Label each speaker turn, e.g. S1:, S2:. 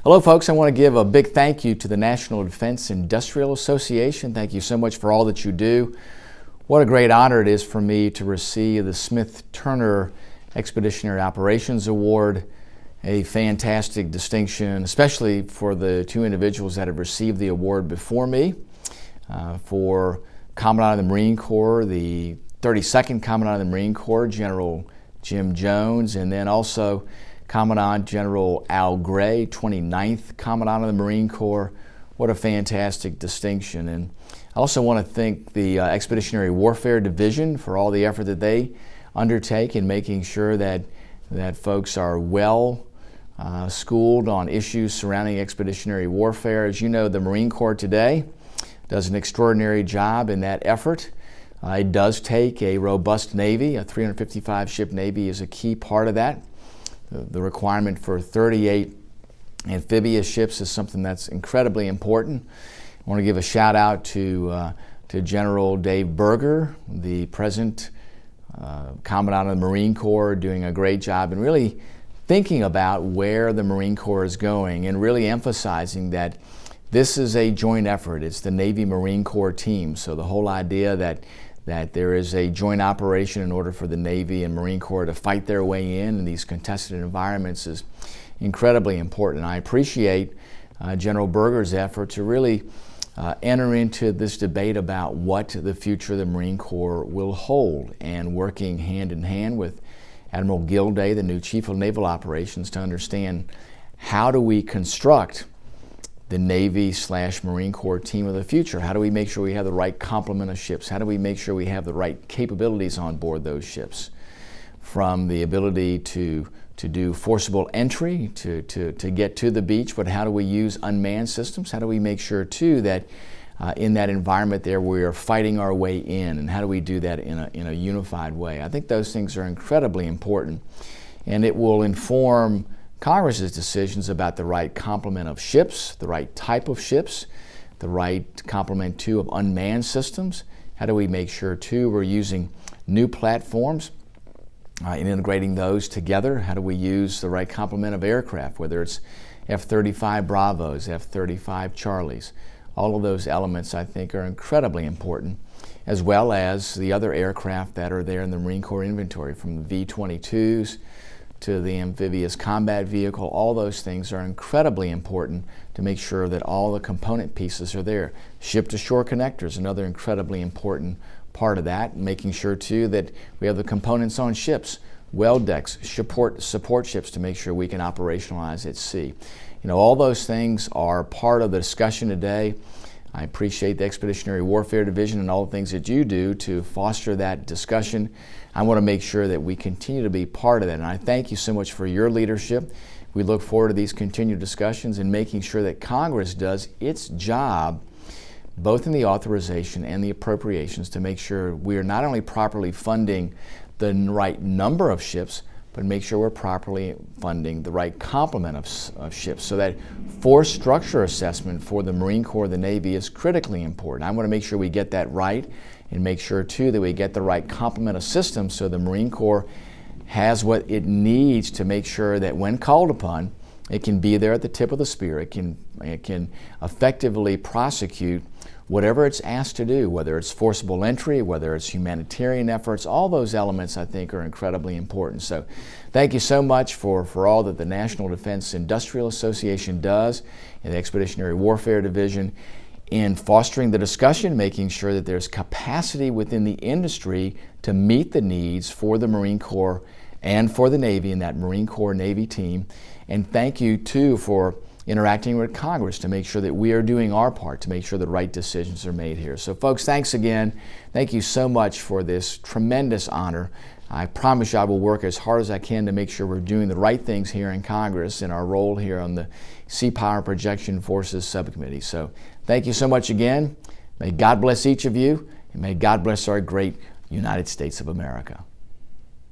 S1: Hello folks, I want to give a big thank you to the National Defense Industrial Association. Thank you so much for all that you do. What a great honor it is for me to receive the Smith-Turner Expeditionary Operations Award, a fantastic distinction, especially for the two individuals that have received the award before me. For Commandant of the Marine Corps, the 32nd Commandant of the Marine Corps, General Jim Jones, and then also Commandant General Al Gray, 29th Commandant of the Marine Corps. What a fantastic distinction. And I also want to thank the Expeditionary Warfare Division for all the effort that they undertake in making sure that folks are well schooled on issues surrounding expeditionary warfare. As you know, the Marine Corps today does an extraordinary job in that effort. It does take a robust Navy. A 355-ship Navy is a key part of that. The requirement for 38 amphibious ships is something that's incredibly important. I want to give a shout out to General Dave Berger, the present Commandant of the Marine Corps, doing a great job and really thinking about where the Marine Corps is going and really emphasizing that this is a joint effort. It's the Navy-Marine Corps team. So the whole idea that there is a joint operation in order for the Navy and Marine Corps to fight their way in these contested environments is incredibly important. I appreciate General Berger's effort to really enter into this debate about what the future of the Marine Corps will hold, and working hand in hand with Admiral Gilday, the new Chief of Naval Operations, to understand how do we construct the Navy/Marine Corps team of the future. How do we make sure we have the right complement of ships? How do we make sure we have the right capabilities on board those ships? From the ability to do forcible entry, to get to the beach, but how do we use unmanned systems? How do we make sure too that in that environment there we are fighting our way in, and how do we do that in a unified way? I think those things are incredibly important, and it will inform Congress's decisions about the right complement of ships, the right type of ships, the right complement too of unmanned systems. How do we make sure too we're using new platforms and integrating those together? How do we use the right complement of aircraft, whether it's F-35 Bravos, F-35 Charlies? All of those elements I think are incredibly important, as well as the other aircraft that are there in the Marine Corps inventory, from the V-22s to the amphibious combat vehicle. All those things are incredibly important to make sure that all the component pieces are there. Ship-to-shore connectors, another incredibly important part of that, making sure too that we have the components on ships, well decks, support ships to make sure we can operationalize at sea. You know, all those things are part of the discussion today. I appreciate the Expeditionary Warfare Division and all the things that you do to foster that discussion. I want to make sure that we continue to be part of that, and I thank you so much for your leadership. We look forward to these continued discussions and making sure that Congress does its job, both in the authorization and the appropriations, to make sure we are not only properly funding the right number of ships, but make sure we're properly funding the right complement of ships, so that force structure assessment for the Marine Corps, the Navy, is critically important. I want to make sure we get that right, and make sure too that we get the right complement of systems so the Marine Corps has what it needs to make sure that when called upon, it can be there at the tip of the spear. It can effectively prosecute whatever it's asked to do, whether it's forcible entry, whether it's humanitarian efforts. All those elements I think are incredibly important. So thank you so much for all that the National Defense Industrial Association does and the Expeditionary Warfare Division in fostering the discussion, making sure that there's capacity within the industry to meet the needs for the Marine Corps and for the Navy and that Marine Corps Navy team. And thank you too for interacting with Congress to make sure that we are doing our part to make sure the right decisions are made here. So folks, thanks again. Thank you so much for this tremendous honor. I promise you I will work as hard as I can to make sure we're doing the right things here in Congress in our role here on the Sea Power Projection Forces Subcommittee. So thank you so much again. May God bless each of you, and may God bless our great United States of America.